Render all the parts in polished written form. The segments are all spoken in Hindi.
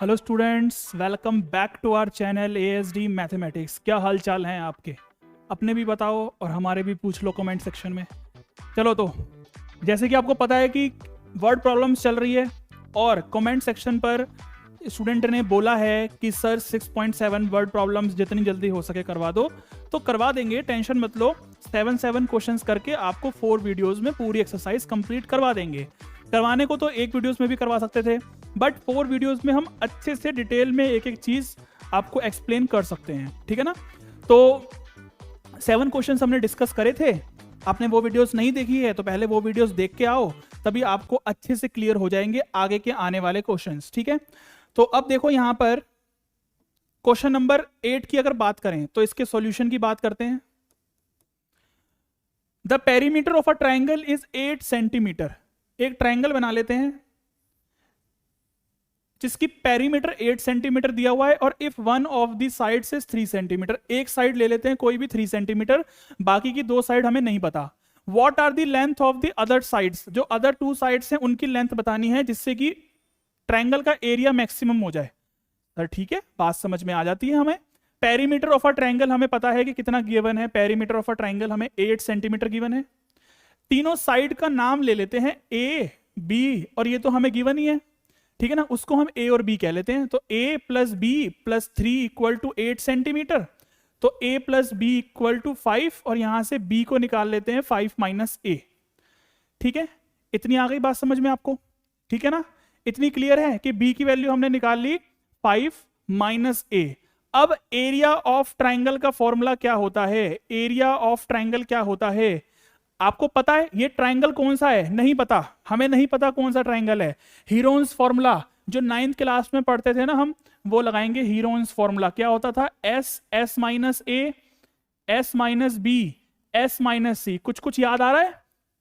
Hello students, welcome back to our channel ASD mathematics. क्या हाल चाल हैं आपके? अपने भी बताओ और हमारे भी पूछ लो कमेंट सेक्शन में। चलो तो जैसे कि आपको पता है कि वर्ड प्रॉब्लम्स चल रही है और कमेंट सेक्शन पर स्टूडेंट ने बोला है कि सर 6.7 वर्ड प्रॉब्लम्स जितनी जल्दी हो सके करवा दो, तो करवा देंगे, टेंशन मत लो। 7 क्वेश्चंस करके आपको 4 वीडियोस में पूरी एक्सरसाइज कंप्लीट करवा देंगे। करवाने को तो एक वीडियोस में भी करवा सकते थे, बट 4 वीडियोस में हम अच्छे से डिटेल में एक एक चीज आपको एक्सप्लेन कर सकते हैं, ठीक है ना। तो 7 क्वेश्चंस हमने डिस्कस करे थे। आपने वो वीडियोस नहीं देखी है तो पहले वो वीडियोस देख के आओ, तभी आपको अच्छे से क्लियर हो जाएंगे आगे के आने वाले क्वेश्चंस, ठीक है। तो अब देखो यहां पर क्वेश्चन नंबर 8 की अगर बात करें तो इसके सॉल्यूशन की बात करते हैं। The perimeter of a triangle is 8 centimetre. एक ट्राइंगल बना लेते हैं जिसकी पेरीमीटर 8 सेंटीमीटर दिया हुआ है और if one of the sides is 3 centimetre. एक साइड ले लेते हैं कोई भी 3 सेंटीमीटर, बाकी की 2 साइड हमें नहीं पता। What are the length of the other sides, जो अदर 2 साइड्स हैं उनकी लेंथ बतानी है जिससे कि ट्राइंगल का एरिया मैक्सिमम हो जाए। सर ठीक है, बात समझ में आ जाती है हमें। पेरीमीटर ऑफ अ ट्राइंगल हमें पता है कि कितना गिवन है। पेरीमीटर ऑफ अ ट्राइंगल हमें 8 सेंटीमीटर गिवन है। तीनों साइड का नाम ले लेते हैं A, B और ये तो हमें गिवन ही है, ठीक है ना। उसको हम A और B कह लेते हैं। तो A plus B plus 3 equal to 8 centimetre. तो A plus B equal to 5 और यहां से B को निकाल लेते हैं 5 माइनस A, ठीक है। इतनी आ गई बात समझ में आपको, ठीक है ना। इतनी क्लियर है कि B की वैल्यू हमने निकाल ली 5 माइनस A। अब एरिया ऑफ ट्राइंगल का फॉर्मूला क्या होता है? एरिया ऑफ ट्राइंगल क्या होता है आपको पता है? ये ट्राइंगल कौन सा है नहीं पता, हमें नहीं पता कौन सा ट्राइंगल है। हीरोन्स फॉर्मूला जो 9th क्लास में पढ़ते थे ना हम, वो लगाएंगे। हीरोन्स फॉर्मूला क्या होता था? S minus A, S minus B, S minus C। कुछ कुछ याद आ रहा है?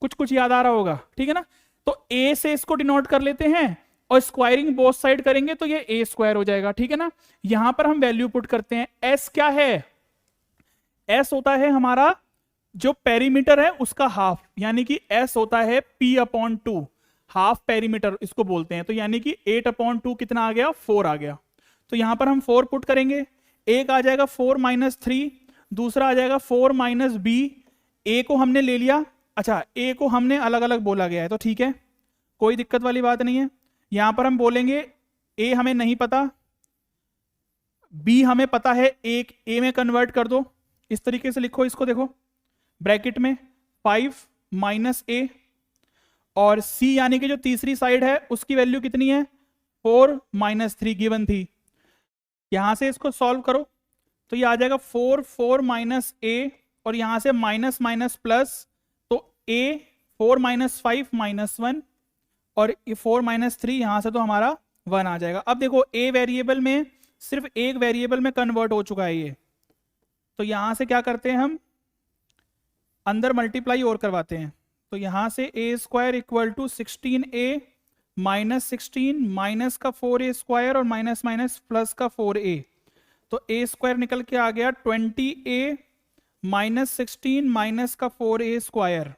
कुछ कुछ याद आ रहा होगा, ठीक है ना। तो A से इसको डिनोट कर लेते हैं और स्क्वायरिंग बोथ साइड करेंगे तो ये A स्क्वायर हो जाएगा, ठीक है ना। यहां पर हम वैल्यू पुट करते हैं। S क्या है? S होता है हमारा जो पेरीमीटर है उसका हाफ, यानी कि S होता है P/2, हाफ पेरीमीटर इसको बोलते हैं। तो यानी कि 8/2 कितना आ गया? 4 आ गया। तो यहां पर हम 4 पुट करेंगे। एक आ जाएगा 4 माइनस 3, दूसरा आ जाएगा 4 माइनस B। A को हमने ले लिया, अच्छा A को हमने अलग अलग बोला गया है तो ठीक है, कोई दिक्कत वाली बात नहीं है। यहां पर हम बोलेंगे A हमें नहीं पता, B हमें पता है, एक A में कन्वर्ट कर दो। इस तरीके से लिखो इसको, देखो ब्रैकेट में 5 माइनस A और C यानी कि जो तीसरी साइड है उसकी वैल्यू कितनी है? 4 माइनस 3 गिवन थी। यहां से इसको सॉल्व करो तो ये आ जाएगा 4 माइनस A और यहां से माइनस माइनस प्लस, तो A 4 माइनस 5 माइनस 1 और 4 माइनस 3 यहां से तो हमारा 1 आ जाएगा। अब देखो A वेरिएबल में सिर्फ एक वेरिएबल में कन्वर्ट हो चुका है ये, तो यहां से क्या करते हैं हम, अंदर मल्टीप्लाई और करवाते हैं। तो यहां से A square equal to 16A minus 16 minus का 4A स्क्वायर और माइनस माइनस प्लस का 4A। तो A स्क्वायर निकल के आ गया 20A माइनस 16 माइनस का 4A स्क्वायर।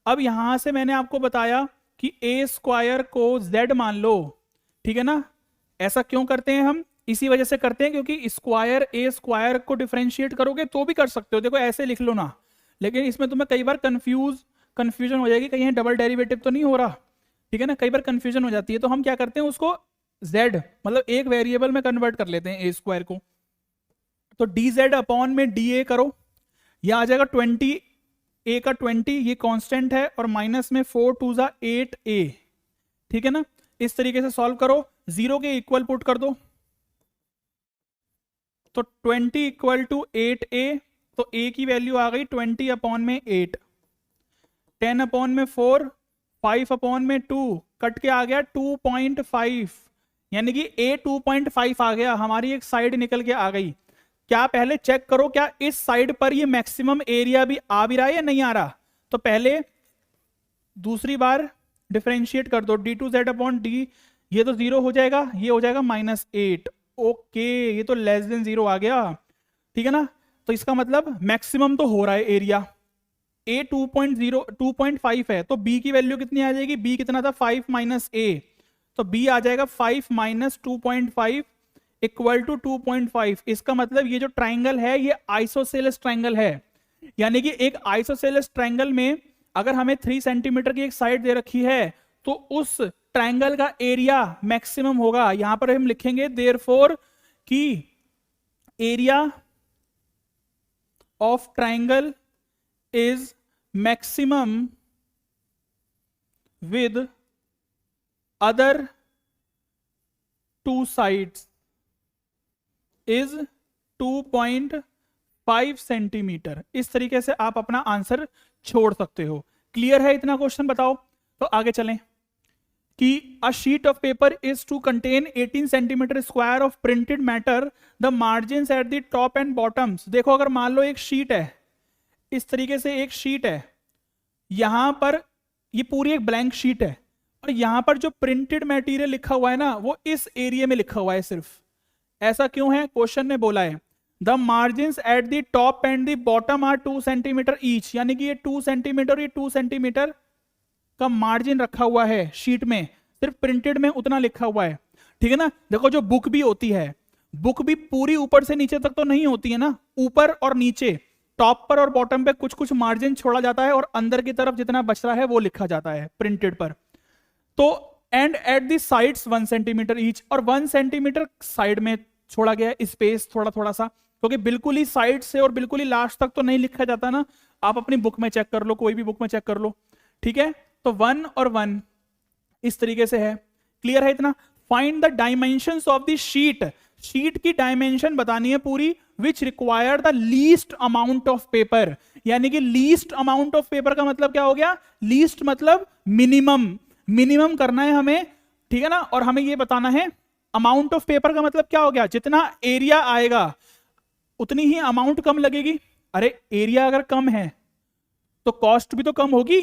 अब यहां से मैंने आपको बताया कि A स्क्वायर को Z मान लो, ठीक है ना। ऐसा क्यों करते हैं हम? इसी वजह से करते हैं क्योंकि स्क्वायर A स्क्वायर को डिफरेंशिएट करोगे तो भी कर सकते हो, देखो ऐसे लिख लो ना, लेकिन इसमें तुम्हें कई बार कंफ्यूजन हो जाएगी, कहीं डबल डेरिवेटिव तो नहीं हो रहा, ठीक है ना। कई बार कंफ्यूजन हो जाती है, तो हम क्या करते हैं उसको z मतलब एक वेरिएबल में कन्वर्ट कर लेते हैं A स्क्वायर को। तो dz अपॉन में dA करो, यह आ जाएगा 20, A का 20 ये कांस्टेंट है और माइनस में 4 2 जा 8A, ठीक है ना। इस तरीके से सॉल्व करो, 0 के इक्वल पुट कर दो तो 20 इक्वल टू 8A, तो A की वैल्यू आ गई 20 अपॉन में 8, 10 अपॉन में 4, 5 अपॉन में 2, कट के आ गया 2.5, यानी कि A 2.5 आ गया, हमारी एक साइड निकल के आ गई। क्या पहले चेक करो क्या इस साइड पर ये मैक्सिमम एरिया भी आ भी रहा है या नहीं आ रहा। तो पहले दूसरी बार डिफरेंशिएट कर दो, d2z अपॉन d, ये तो 0 हो जाएगा, ये हो जाएगा -8। ओके, ये तो लेस देन 0 आ गया, ठीक है ना। तो इसका मतलब मैक्सिमम तो हो रहा है एरिया। A 2.5 है तो B की वैल्यू कितनी आ जाएगी? B कितना था? 5 माइनस A, तो b आ जाएगा 5 माइनस 2.5 इक्वल टू 2.5। इसका मतलब ये जो ट्राइंगल है ये आइसोसेलेस ट्राइंगल है, यानी कि एक आइसोसेलेस ट्राइंगल में अगर हमें 3 सेंटीमीटर की एक साइड दे रखी है तो उस ट्राइंगल का एरिया मैक्सिमम होगा। यहां पर हम लिखेंगे देयरफॉर कि area of triangle is maximum with other 2 sides is 2.5 centimetre. इस तरीके से आप अपना आंसर छोड़ सकते हो। क्लियर है इतना क्वेश्चन? बताओ। तो आगे चलें कि a sheet of paper is to contain 18 centimetre square of printed matter, the margin at the top and bottoms. देखो अगर मान लो एक शीट है, इस तरीके से एक शीट है, यहां पर ये पूरी एक ब्लैंक शीट है और यहां पर जो प्रिंटेड मटेरियल लिखा हुआ है ना वो इस एरिया में लिखा हुआ है सिर्फ। ऐसा क्यों है? क्वेश्चन ने बोला है the margin at the top and the bottom are 2 centimetre each, यानी कि ये 2 सेंटीमीटर ये 2 सेंटीमीटर का मार्जिन रखा हुआ है शीट में, सिर्फ प्रिंटेड में उतना लिखा हुआ है। ठीक है ना? देखो जो बुक भी होती है, बुक भी पूरी ऊपर से नीचे तक तो नहीं होती है ना, ऊपर और नीचे टॉप पर और बॉटम पे कुछ कुछ मार्जिन छोड़ा जाता है और अंदर की तरफ जितना बच रहा है वो लिखा जाता है प्रिंटेड पर। तो and at the sides 1 centimetre each, और 1 सेंटीमीटर साइड में छोड़ा गया है स्पेस थोड़ा थोड़ा सा, क्योंकि बिल्कुल ही साइड से और बिल्कुल ही लास्ट तक तो नहीं लिखा जाता ना। आप अपनी बुक में चेक कर लो, कोई भी बुक में चेक कर लो। ठीक है, तो 1 और 1 इस तरीके से है। क्लियर है इतना? Find the dimensions of the sheet, sheet की डायमेंशन बतानी है पूरी, which require the least amount of paper. यानी कि लीस्ट अमाउंट ऑफ पेपर का मतलब क्या हो गया? लीस्ट मतलब मिनिमम, मिनिमम करना है हमें। ठीक है ना? और हमें ये बताना है अमाउंट ऑफ पेपर का मतलब क्या हो गया? जितना एरिया आएगा उतनी ही अमाउंट कम लगेगी। अरे एरिया अगर कम है तो कॉस्ट भी तो कम होगी।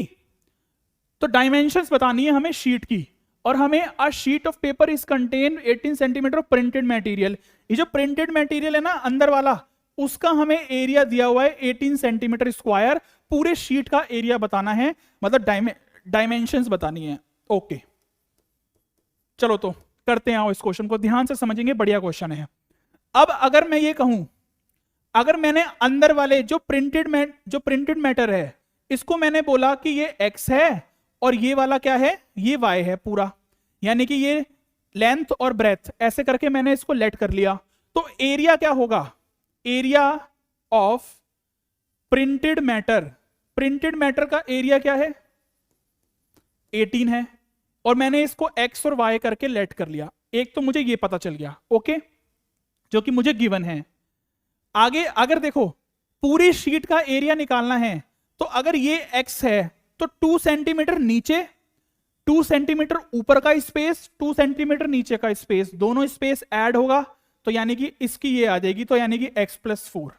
तो डायमेंशंस बतानी है हमें शीट की, और हमें अ sheet of paper is contain 18 centimetre of printed material. ये जो प्रिंटेड मटेरियल है ना अंदर वाला, उसका हमें एरिया दिया हुआ है 18 सेंटीमीटर स्क्वायर। पूरे शीट का एरिया बताना है, मतलब डायमेंशंस बतानी है। ओके चलो तो करते हैं, आओ इस क्वेश्चन को ध्यान से समझेंगे, बढ़िया क्वेश्चन है। अब अगर मैं ये कहूं, अगर मैंने अंदर वाले जो प्रिंटेड मैटर है इसको मैंने बोला कि ये x है और ये वाला क्या है? ये y है पूरा, यानी कि ये लेंथ और ब्रेथ, ऐसे करके मैंने इसको लेट कर लिया। तो एरिया क्या होगा? Area of printed matter, printed matter का एरिया क्या है? 18 है, और मैंने इसको x और y करके लेट कर लिया। एक तो मुझे ये पता चल गया, ओके, जो कि मुझे गिवन है। आगे अगर देखो पूरी शीट का एरिया निकालना है, तो अगर ये x है तो 2 सेंटीमीटर नीचे, 2 सेंटीमीटर ऊपर का स्पेस, 2 सेंटीमीटर नीचे का स्पेस, दोनों स्पेस ऐड होगा, तो यानी कि इसकी ये आ जाएगी, तो यानी कि x+4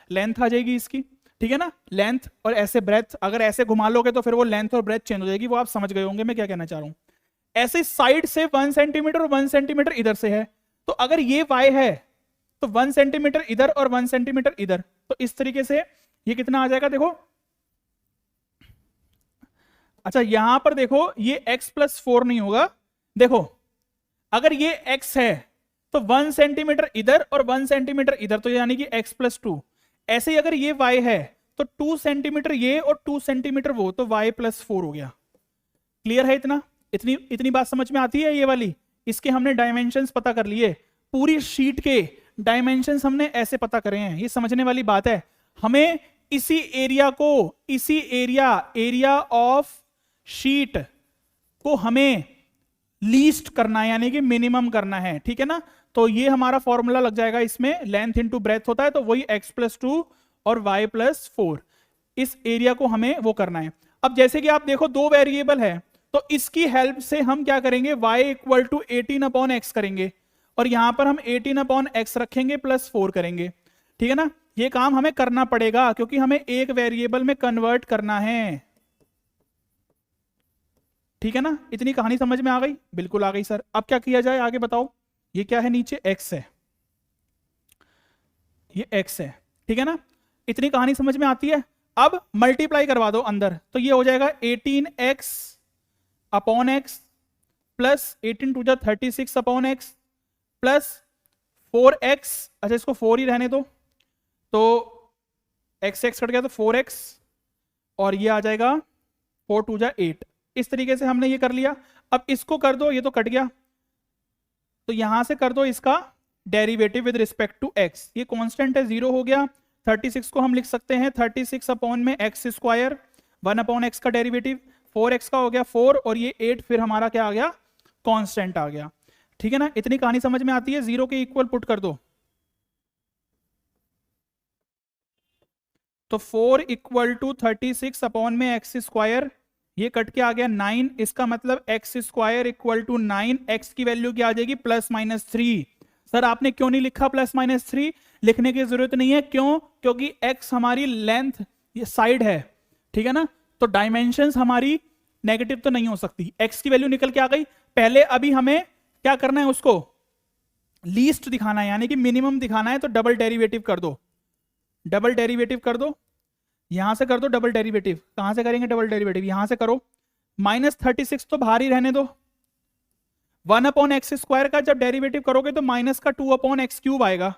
लेंथ आ जाएगी इसकी। ठीक है ना? लेंथ और ऐसे ब्रेथ, अगर ऐसे घुमा लोगे तो फिर वो लेंथ और ब्रेथ चेंज हो जाएगी, वो आप समझ गए होंगे मैं क्या कहना चाह रहा हूं। ऐसे साइड से 1 सेंटीमीटर और 1 सेंटीमीटर इधर से है, तो अगर ये y है तो 1 सेंटीमीटर इधर और 1 सेंटीमीटर इधर, तो इस तरीके से ये कितना आ जाएगा? देखो, अच्छा यहां पर देखो ये x+4 नहीं होगा। देखो अगर ये x है तो 1 सेंटीमीटर इधर और 1 सेंटीमीटर इधर, तो यानी कि x+2। ऐसे ही अगर ये y है तो 2 सेंटीमीटर ये और 2 सेंटीमीटर वो, तो y+4 हो गया। क्लियर है इतना? इतनी बात समझ में आती है ये वाली? इसके हमने डायमेंशंस पता कर लिए, पूरी शीट के डायमेंशंस हमने ऐसे पता करे हैं। ये समझने वाली बात है। हमें इसी एरिया को, इसी एरिया ऑफ शीट को हमें लीस्ट करना है, यानी कि मिनिमम करना है। ठीक है ना? तो ये हमारा फॉर्मूला लग जाएगा इसमें, लेंथ इनटू ब्रेथ होता है, तो वही x+2 और y+4, इस एरिया को हमें वो करना है। अब जैसे कि आप देखो 2 वेरिएबल है, तो इसकी हेल्प से हम क्या करेंगे? y = 18/x करेंगे, और यहां पर हम 18/x रखेंगे +4 करेंगे। ठीक है ना? ये काम हमें करना पड़ेगा क्योंकि हमें एक वेरिएबल में कन्वर्ट करना है। ठीक है ना? इतनी कहानी समझ में आ गई? बिल्कुल आ गई सर। अब क्या किया जाए आगे बताओ? ये क्या है? नीचे x है, ये x है। ठीक है ना? इतनी कहानी समझ में आती है। अब मल्टीप्लाई करवा दो अंदर, तो ये हो जाएगा 18x/x प्लस 18 टू जा 36 अपॉन एक्स प्लस 4x, अच्छा इसको 4 ही रहने दो, तो x x कट गया तो 4x और ये आ जाएगा 4 टू जा 8। इस तरीके से हमने ये कर लिया। अब इसको कर दो, ये तो कट गया, तो यहां से कर दो इसका derivative with respect to x। ये कांस्टेंट है, 0 हो गया। 36 को हम लिख सकते हैं 36 अपॉन में एक्स स्क्वायर, 1 अपॉन एक्स का डेरिवेटिव, 4x का हो गया 4 और ये 8 फिर हमारा क्या आ गया, कांस्टेंट आ गया। ठीक है ना, इतनी कहानी समझ में आती है। 0 के इक्वल पुट कर दो, तो 4 इक्वल टू 36 अपॉन में एक्स स्क्वायर, ये कट के आ गया 9। इसका मतलब x square equal to 9, x की वैल्यू क्या आ जाएगी, +-3। सर आपने क्यों नहीं लिखा +-3? लिखने की जरूरत नहीं है, क्यों? क्योंकि एक्स हमारी लेंथ, ये साइड है, ठीक है ना, तो डायमेंशंस हमारी नेगेटिव तो नहीं हो सकती। एक्स की वैल्यू निकल के आ गई। पहले अभी हमें क्या करना है, उसको लीस्ट दिखाना है, यानी कि मिनिमम दिखाना है, तो डबल डेरिवेटिव कर दो, डबल डेरिवेटिव कर दो, यहां से कर दो डबल डेरिवेटिव। कहां से करेंगे डबल डेरिवेटिव, यहां से करो। -36 तो बाहर ही रहने दो, 1 अपॉन एक्स स्क्वायर का जब डेरिवेटिव करोगे तो माइनस का 2 अपॉन एक्स क्यूब आएगा,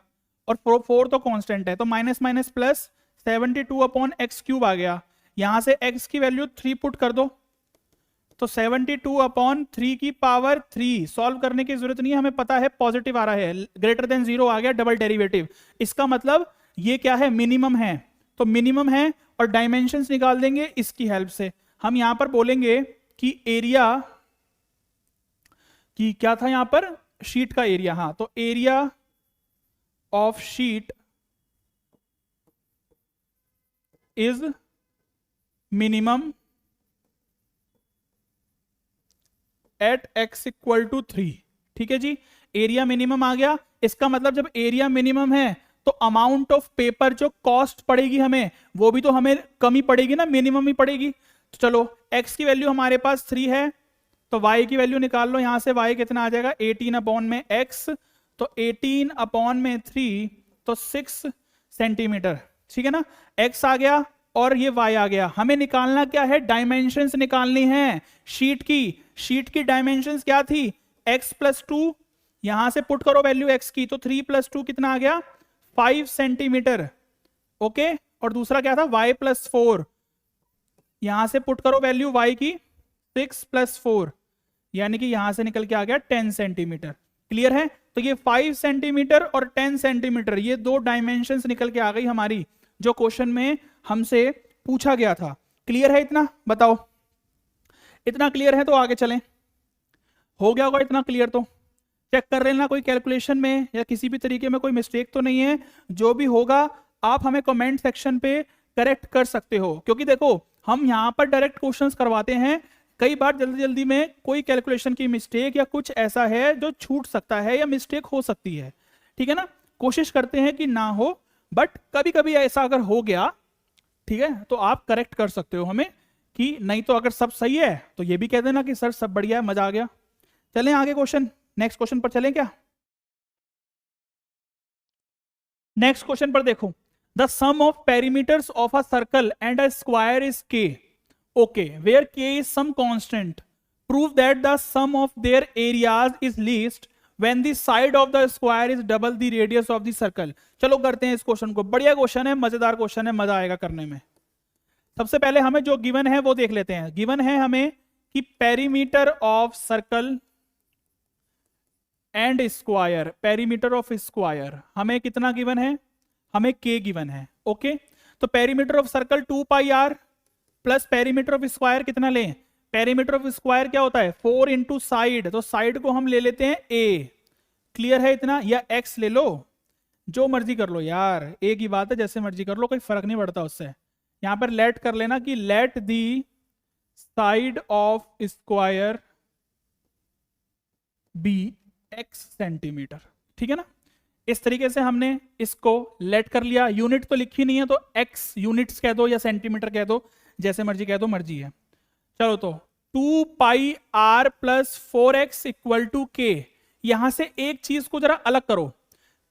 और 4 तो कांस्टेंट है, तो minus minus plus 72 upon x cube आ गया। यहां से x की वैल्यू 3 पुट कर दो, तो 72 अपॉन 3 की पावर 3। सॉल्व करने की जरूरत नहीं है, हमें पता है पॉजिटिव आ रहा है, ग्रेटर देन 0 आ गया, डबल डेरिवेटिव। इसका मतलब ये क्या है, मिनिमम है, तो मिनिमम है और डायमेंशंस निकाल देंगे इसकी हेल्प से। हम यहां पर बोलेंगे कि एरिया की क्या था यहां पर, शीट का एरिया, हाँ, तो area of sheet is minimum at x equal to 3। ठीक है जी, एरिया मिनिमम आ गया। इसका मतलब जब एरिया मिनिमम है तो अमाउंट ऑफ पेपर जो कॉस्ट पड़ेगी हमें, वो भी तो हमें कम ही पड़ेगी ना, मिनिमम ही पड़ेगी। तो चलो x की वैल्यू हमारे पास 3 है, तो y की वैल्यू निकाल लो। यहां से y कितना आ जाएगा, 18 अपॉन में x, तो 18 अपॉन में 3, तो 6 सेंटीमीटर। ठीक है ना, x आ गया और ये y आ गया। हमें निकालना क्या है, डायमेंशंस निकालनी है शीट की। शीट की डायमेंशंस क्या थी, x + 2, यहां से पुट करो वैल्यू x की, तो 3 + 2 कितना आ गया, 5 सेंटीमीटर। ओके, और दूसरा क्या था, y + 4, यहां से पुट करो वैल्यू y की, 6 + 4, यानी कि यहां से निकल के आ गया 10 सेंटीमीटर। क्लियर है, तो ये 5 सेंटीमीटर और 10 सेंटीमीटर, ये दो डायमेंशंस निकल के आ गई हमारी, जो क्वेश्चन में हमसे पूछा गया था। क्लियर है इतना, बताओ इतना क्लियर है तो आगे चलें। हो गया होगा इतना क्लियर, तो चेक कर लेना कोई कैलकुलेशन में या किसी भी तरीके में कोई मिस्टेक तो नहीं है। जो भी होगा आप हमें कमेंट सेक्शन पे करेक्ट कर सकते हो, क्योंकि देखो हम यहां पर डायरेक्ट क्वेश्चंस करवाते हैं, कई बार जल्दी जल्दी में कोई कैलकुलेशन की मिस्टेक या कुछ ऐसा है जो छूट सकता है या मिस्टेक हो सकती है। ठीक है ना, कोशिश करते हैं कि ना हो, बट कभी कभी ऐसा अगर हो गया, ठीक है, तो आप करेक्ट कर सकते हो हमें, कि नहीं तो अगर सब सही है तो ये भी कह देना कि सर सब बढ़िया है, मजा आ गया। चलें आगे क्वेश्चन, नेक्स्ट क्वेश्चन पर चलें क्या। नेक्स्ट क्वेश्चन पर देखो, the sum of perimeters of a circle and a square is k, okay, where k is some constant, prove that the sum of their areas is least when the side of the square is double the radius of the circle। चलो करते हैं इस क्वेश्चन को, बढ़िया क्वेश्चन है, मजेदार क्वेश्चन है, मजा आएगा करने में। सबसे पहले हमें जो गिवन है वो देख लेते हैं। गिवन है हमें कि perimeter of circle and square, perimeter of square हमें कितना गिवन है, हमें k गिवन है। ओके, तो perimeter of circle 2πr plus perimeter of square कितना लें, पेरीमीटर ऑफ स्क्वायर क्या होता है, 4 इंटू साइड, तो साइड को हम ले लेते हैं a। क्लियर है इतना, या x ले लो, जो मर्जी कर लो यार, एक ही बात है, जैसे मर्जी कर लो, कोई फर्क नहीं पड़ता उससे। यहां पर लेट कर लेना कि let the side of square be x centimetre. ठीक है ना, इस तरीके से हमने इसको लेट कर लिया। यूनिट तो लिखी नहीं है, तो x यूनिट्स कह दो या सेंटीमीटर कह दो, जैसे मर्जी कह दो, मर्जी है। चलो तो 2πr + 4x = k। यहां से एक चीज को जरा अलग करो,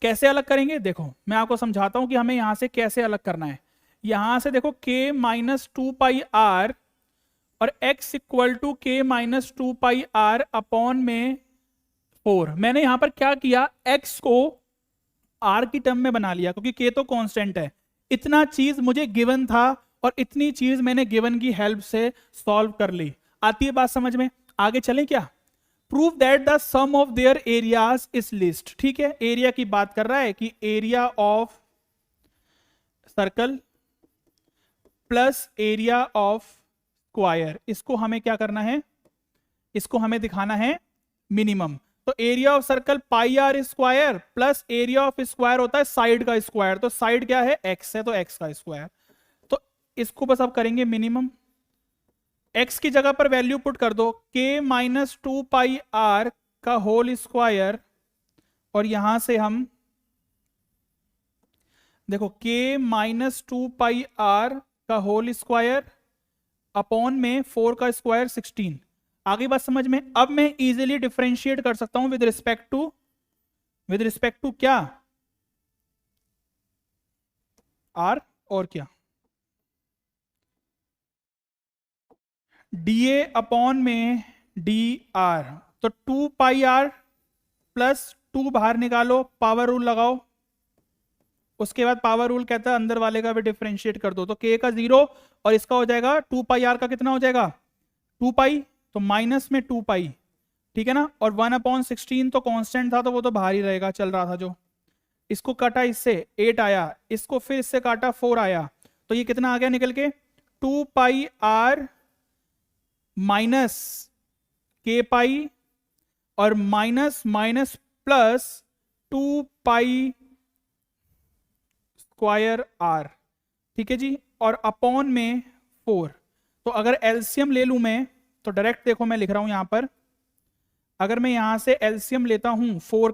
कैसे अलग करेंगे देखो, मैं आपको समझाता हूं कि हमें यहां से कैसे अलग करना है। यहां से देखो k - 2πr और x इक्वल टू के माइनस 2πr अपॉन में 4। मैंने यहां पर क्या किया, x को r की टर्म में बना लिया क्योंकि k तो कांस्टेंट है। इतना चीज मुझे गिवन था और इतनी चीज मैंने गिवन की हेल्प से सॉल्व कर ली। आती है बात समझ में? आगे चलें क्या? Prove that the sum of their areas is least. ठीक है, एरिया की बात कर रहा है कि area of circle plus area of square, इसको हमें क्या करना है, इसको हमें दिखाना है मिनिमम। तो area of circle pi r square plus area of square होता है साइड का स्क्वायर, तो साइड क्या है, एक्स है, तो एक्स का स्क्वायर। तो इसको बस अब करेंगे मिनिमम। एक्स की जगह पर वैल्यू पुट कर दो के माइनस 2πr का होल स्क्वायर, और यहां से हम देखो के माइनस 2πr का होल स्क्वायर अपॉन में 4 का स्क्वायर 16। आगे बात समझ में? अब मैं इजीली डिफरेंशिएट कर सकता हूं विद रिस्पेक्ट टू क्या, आर, और क्या, dA अपॉन में dr। तो 2πr प्लस 2 बाहर निकालो, पावर रूल लगाओ, उसके बाद पावर रूल कहता है अंदर वाले का भी डिफरेंशिएट कर दो। तो k का 0 और इसका हो जाएगा 2πr का कितना हो जाएगा 2π, तो माइनस में 2π, ठीक है ना। और 1/16 तो कांस्टेंट था तो वो तो बाहर ही रहेगा, चल रहा था जो। इसको काटा इससे 8 आया, इसको फिर इससे काटा 4 आया, तो ये कितना आ गया निकल के 2πr माइनस k और minus minus plus 2π square r, ठीक है जी, और अपॉन में 4। तो अगर एलसीएम ले लूं मैं, तो डायरेक्ट देखो मैं लिख रहा हूं यहां पर, अगर मैं यहां से एलसीएम लेता हूं 4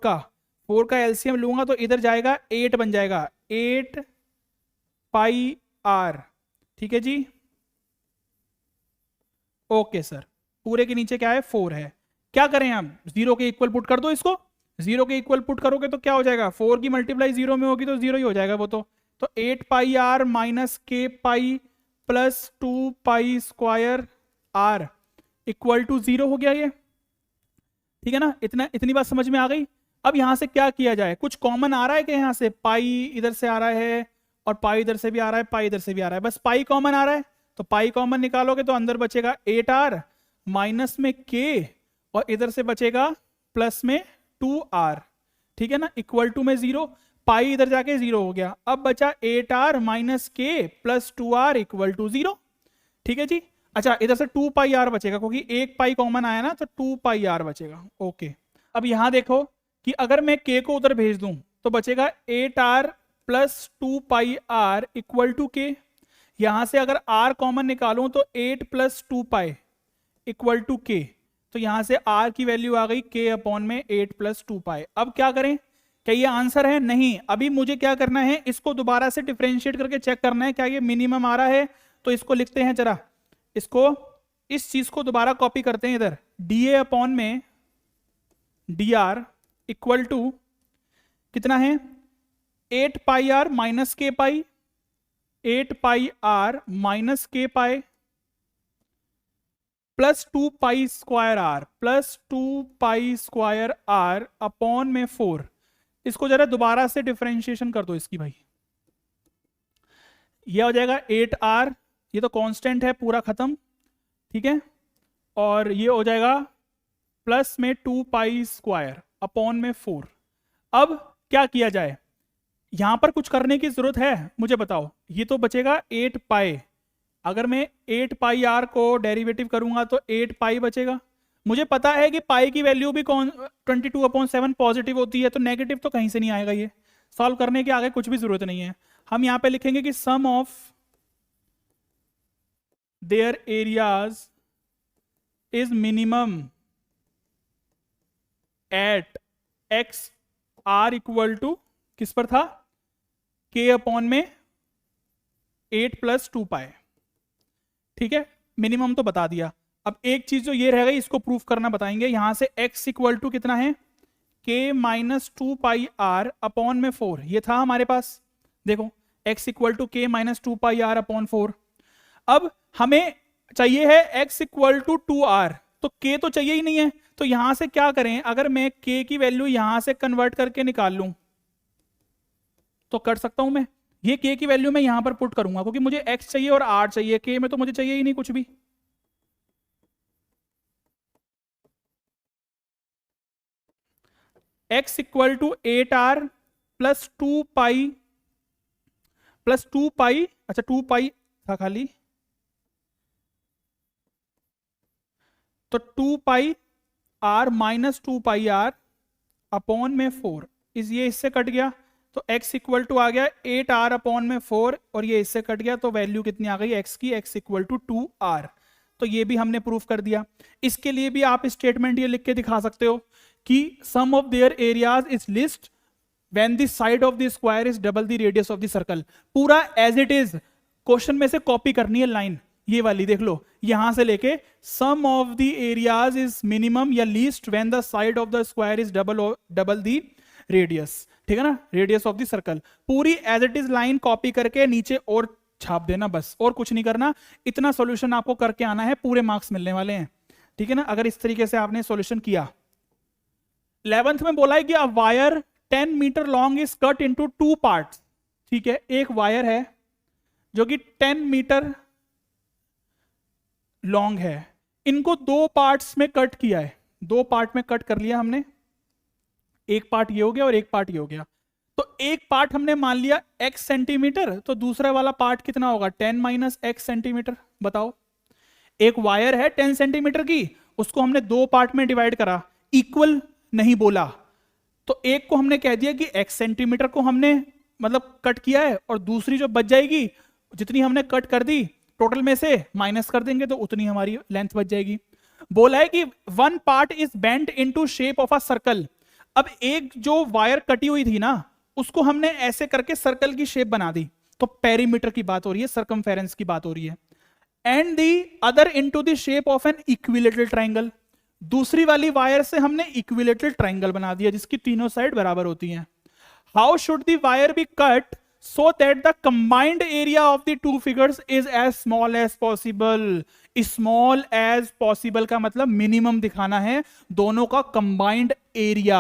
का एलसीएम लूंगा तो इधर जाएगा 8 बन जाएगा, 8πr, ठीक है जी। ओके सर, पूरे के नीचे क्या है 4 है। क्या करें हम, 0 के इक्वल पुट कर दो इसको। 0 के इक्वल पुट करोगे तो क्या हो जाएगा, 4 की मल्टीप्लाई 0 में होगी तो 0 ही हो जाएगा वो तो 8πr minus k plus 2π square r equal to 0 हो गया ये, ठीक है ना। इतनी बात समझ में आ गई। अब यहां से क्या किया जाए, कुछ कॉमन आ रहा है कि यहां से पाई इधर से आ रहा है और पाई इधर से भी आ रहा है, पाई इधर से भी आ रहा है, बस पाई कॉमन आ रहा है, तो पाई कॉमन निकालोगे तो अंदर बचेगा 8r माइनस में k और इधर से बचेगा प्लस में 2r, ठीक है ना, इक्वल टू में 0, पाई इधर जाके 0 हो गया। अब बचा 8r minus k plus 2r equal to 0, ठीक है जी। अच्छा, इधर से 2πr बचेगा क्योंकि एक पाई कॉमन आया ना, तो 2πr बचेगा। ओके, अब यहां देखो कि अगर मैं k को उधर भेज दूं तो बचेगा 8r plus 2πr equal to k। यहां से अगर r कॉमन निकालूं तो 8 प्लस 2π इक्वल टू k, तो यहां से r की वैल्यू आ गई k अपॉन में 8 प्लस 2π। अब क्या करें, क्या ये आंसर है? नहीं, अभी मुझे क्या करना है, इसको दोबारा से डिफरेंशिएट करके चेक करना है क्या ये मिनिमम आ रहा है। तो इसको लिखते हैं जरा, इसको, इस चीज को दोबारा कॉपी करते हैं इधर, dA अपॉन में dr इक्वल टू कितना है 8πr minus k, 8πr minus k plus 2π square r plus 2π square r upon में 4। इसको जरा दोबारा से डिफरेंशिएशन कर दो इसकी भाई, यह हो जाएगा 8r, ये तो कांस्टेंट है पूरा खत्म, ठीक है, और ये हो जाएगा प्लस में 2π स्क्वायर अपॉन में 4। अब क्या किया जाए, यहां पर कुछ करने की जरूरत है मुझे बताओ। ये तो बचेगा 8π, अगर मैं 8πr को डेरिवेटिव करूंगा तो 8π बचेगा। मुझे पता है कि पाई की वैल्यू भी 22/7 पॉजिटिव होती है, तो नेगेटिव तो कहीं से नहीं आएगा, ये सॉल्व करने के आगे कुछ भी जरूरत नहीं है। हम यहां पे लिखेंगे कि sum of their areas is minimum at x r equal to किस पर था, k अपॉन में 8 प्लस 2π, ठीक है, मिनिमम तो बता दिया। अब एक चीज जो ये रह गई, इसको प्रूफ करना बताएंगे। यहां से x इक्वल टू कितना है, k माइनस 2πr अपॉन में 4, ये था हमारे पास, देखो x equal to k minus 2πr upon 4। अब हमें चाहिए है x इक्वल टू 2r, तो k तो चाहिए ही नहीं है, तो यहां से क्या करें, अगर मैं k की वैल्यू यहां से कन्वर्ट करके निकाल लूं तो कर सकता हूं मैं, ये k की वैल्यू मैं यहां पर पुट करूंगा क्योंकि मुझे x चाहिए और r चाहिए, k में तो मुझे चाहिए ही नहीं कुछ भी। x equal to 8r plus 2 pi, अच्छा 2 पाई था खाली, तो 2 pi r minus 2 pi r upon में 4, ये इससे कट गया तो x इक्वल टू आ गया 8r अपॉन में 4, और ये इससे कट गया तो वैल्यू कितनी आ गई x की, x इक्वल टू 2r। तो ये भी हमने प्रूफ कर दिया। इसके लिए भी आप स्टेटमेंट ये लिख के दिखा सकते हो कि sum of their areas is least when the side of the square is double the radius of the circle. पूरा एज इट इज क्वेश्चन में से कॉपी करनी है लाइन, ये वाली देख लो, यहां से लेके sum of the areas is minimum या least when the side of the square is double the radius, ठीक है ना, रेडियस ऑफ द सर्कल। पूरी as it is line copy करके नीचे और छाप देना बस, और कुछ नहीं करना। इतना सॉल्यूशन आपको करके आना है, पूरे मार्क्स मिलने वाले हैं, ठीक है ना, अगर इस तरीके से आपने सॉल्यूशन किया। 11th में बोला है कि a wire 10 metre long is cut into 2 parts, ठीक है, एक वायर है जो कि 10 मीटर लॉन्ग है, इनको 2 पार्ट्स में कट किया है, 2 पार्ट में कट कर लिया हमने, एक पार्ट ये हो गया और एक पार्ट ये हो गया। तो एक पार्ट हमने मान लिया x सेंटीमीटर, तो दूसरा वाला पार्ट कितना होगा 10 माइनस x सेंटीमीटर। बताओ, एक वायर है 10 सेंटीमीटर की, उसको हमने 2 पार्ट में डिवाइड करा, इक्वल नहीं बोला, तो एक को हमने कह दिया कि x सेंटीमीटर को हमने मतलब कट किया है, और दूसरी जो बच जाएगी जितनी हमने कट कर दी टोटल में से माइनस कर देंगे तो उतनी हमारी लेंथ बच जाएगी। बोला है कि 1 part is bent into shape of a circle. अब एक जो वायर कटी हुई थी ना, उसको हमने ऐसे करके सर्कल की शेप बना दी, तो पेरीमीटर की बात हो रही है, सर्कमफेरेंस की बात हो रही है। And the other into the shape of an equilateral triangle, दूसरी वाली वायर से हमने इक्विलेटरल ट्रायंगल बना दिया जिसकी तीनों साइड बराबर होती हैं। How should the wire be cut so that the combined area of the two figures is as small as possible। small as possible का मतलब मिनिमम दिखाना है दोनों का combined area।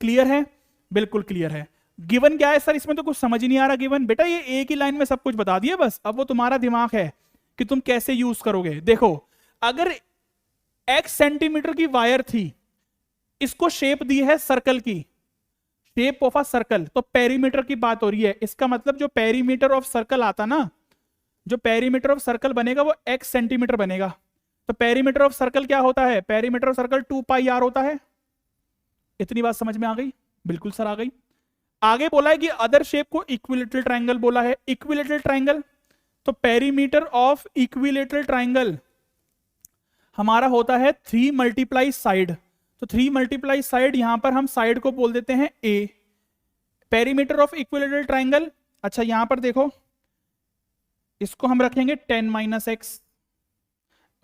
क्लियर है? बिल्कुल क्लियर है। गिवन क्या है सर, इसमें तो कुछ समझ ही नहीं आ रहा गिवन, बेटा ये एक ही लाइन में सब कुछ बता दिया बस, अब वो तुम्हारा दिमाग है कि तुम कैसे यूज करोगे। देखो, अगर x सेंटीमीटर की वायर थी, इसको शेप दी है सर्कल की, शेप ऑफ अ सर्कल, तो पेरीमीटर की बात हो रही है, इसका मतलब जो पेरीमीटर ऑफ सर्कल आता ना, जो पेरीमीटर ऑफ सर्कल बनेगा वो x सेंटीमीटर बनेगा। तो पेरीमीटर ऑफ सर्कल क्या होता है, perimeter of circle 2 pi r होता है। इतनी बात समझ में आ गई? बिल्कुल सर आ गई। आगे बोला है कि अदर शेप को इक्विलेटरल ट्रायंगल बोला है। इक्विलेटरल ट्रायंगल, तो पेरीमीटर ऑफ इक्विलेटरल ट्रायंगल हमारा होता है 3 मल्टीप्लाई साइड, तो 3 मल्टीप्लाई साइड, यहां पर हम साइड को बोल देते हैं a। Perimeter of equilateral triangle, अच्छा यहां पर देखो, इसको हम रखेंगे 10 माइनस एक्स,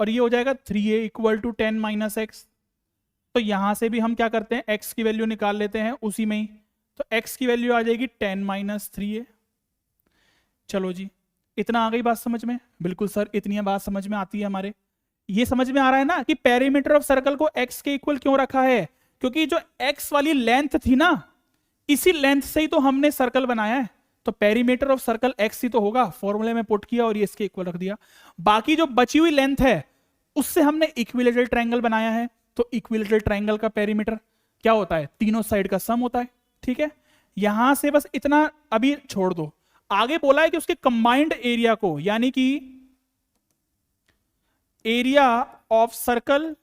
और ये हो जाएगा 3a equal to 10 minus x. तो यहां से भी हम क्या करते हैं, x की वैल्यू निकाल लेते हैं उसी में ही, तो x की वैल्यू आ जाएगी 10 माइनस 3a। चलो जी, इतना आ गई बात समझ में? बिल्कुल सर, इतनी बात समझ में आती है हमारे। ये समझ में आ रहा है ना कि पेरीमीटर ऑफ सर्कल को x के इक्वल क्यों रखा है, क्योंकि जो x वाली लेंथ थी ना, इसी लेंथ से ही तो हमने सर्कल बनाया है, तो पेरीमीटर ऑफ सर्कल x ही तो होगा, फॉर्मूले में पुट किया और ये इसके इक्वल रख दिया। बाकी जो बची हुई लेंथ है उससे हमने इक्विलेटरल ट्रायंगल बनाया है, तो इक्विलेटरल ट्रायंगल का पेरीमीटर क्या होता है, तीनों साइड का सम होता है। ठीक है, यहां से बस इतना अभी छोड़ दो। आगे बोला है कि उसके कंबाइंड एरिया को, यानी कि area of circle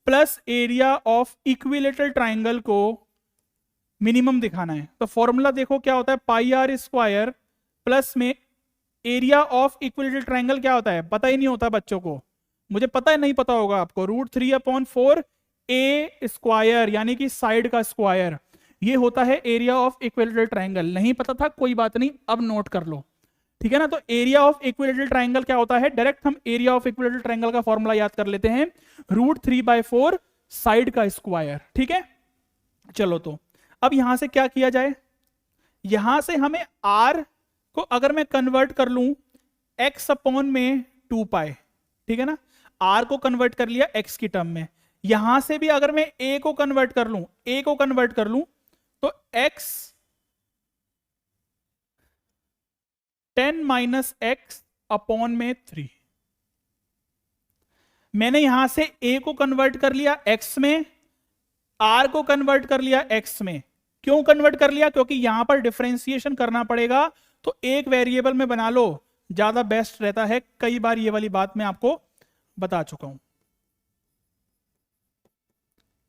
plus area of equilateral triangle को मिनिमम दिखाना है। तो फॉर्मूला देखो क्या होता है, पाई आर स्क्वायर प्लस में एरिया ऑफ इक्विलेटरल ट्रायंगल क्या होता है, पता ही नहीं होता बच्चों को, मुझे पता है नहीं पता होगा आपको, √3/4 a स्क्वायर, यानी कि साइड का स्क्वायर, ये होता है एरिया ऑफ इक्विलेटरल ट्रायंगल। नहीं पता था, कोई बात नहीं, अब नोट कर लो। ठीक है ना, तो एरिया ऑफ इक्विलेटरल ट्रायंगल क्या होता है, डायरेक्ट हम एरिया ऑफ इक्विलेटरल ट्रायंगल का फॉर्मूला याद कर लेते हैं, √3/4 साइड का स्क्वायर। ठीक है, चलो तो अब यहां से क्या किया जाए, यहां से हमें r को अगर मैं कन्वर्ट कर लूं x अपॉन में टू पाई, ठीक है ना। r को कन्वर्ट कर लिया x की टर्म में। यहां से भी अगर मैं a को कन्वर्ट कर लूं, a को कन्वर्ट कर लूं तो x 10 माइनस एक्स अपॉन में 3। मैंने यहां से a को कन्वर्ट कर लिया x में, r को कन्वर्ट कर लिया x में। क्यों कन्वर्ट कर लिया? क्योंकि यहां पर डिफरेंशिएशन करना पड़ेगा, तो एक वेरिएबल में बना लो, ज्यादा बेस्ट रहता है। कई बार ये वाली बात मैं आपको बता चुका हूं।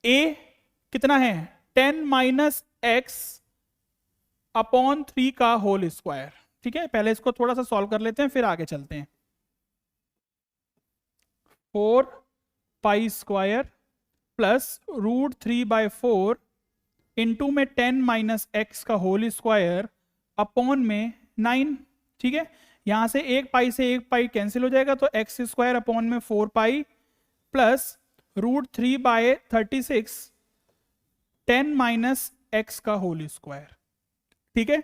a कितना है? 10 माइनस एक्स अपॉन 3 का होल स्क्वायर, ठीक है। पहले इसको थोड़ा सा सॉल्व कर लेते हैं, फिर आगे चलते हैं। 4 पाई स्क्वायर प्लस √3/4 इंटू में 10 माइनस एक्स का होल स्क्वायर अपॉन में 9, ठीक है। यहां से एक पाई से एक पाई कैंसिल हो जाएगा, तो एक्स स्क्वायर अपॉन में 4 पाई प्लस √3/36 10 माइनस एक्स का होल स्क्वायर, ठीक है।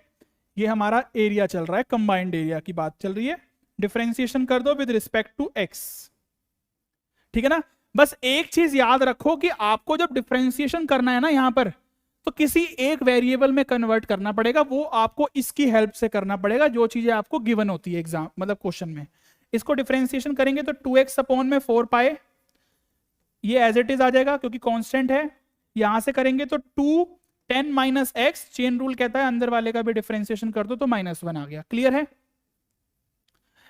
ये हमारा एरिया चल रहा है, कंबाइंड एरिया की बात चल रही है। डिफरेंशिएशन कर दो विद रिस्पेक्ट टू एक्स, ठीक है ना। बस एक चीज याद रखो कि आपको जब डिफरेंशिएशन करना है ना यहां पर, तो किसी एक वेरिएबल में कन्वर्ट करना पड़ेगा। वो आपको इसकी हेल्प से करना पड़ेगा, जो चीजें आपको गिवन होती है एग्जाम मतलब क्वेश्चन में। इसको डिफरेंशिएशन करेंगे तो 2x अपॉन में 4 पाए, ये एज इट इज आ जाएगा क्योंकि कांस्टेंट है। यहां से करेंगे तो 2 10 माइनस एक्स, चेन रूल कहता है अंदर वाले का भी डिफरेंशिएशन कर दो तो -1 आ गया। क्लियर है?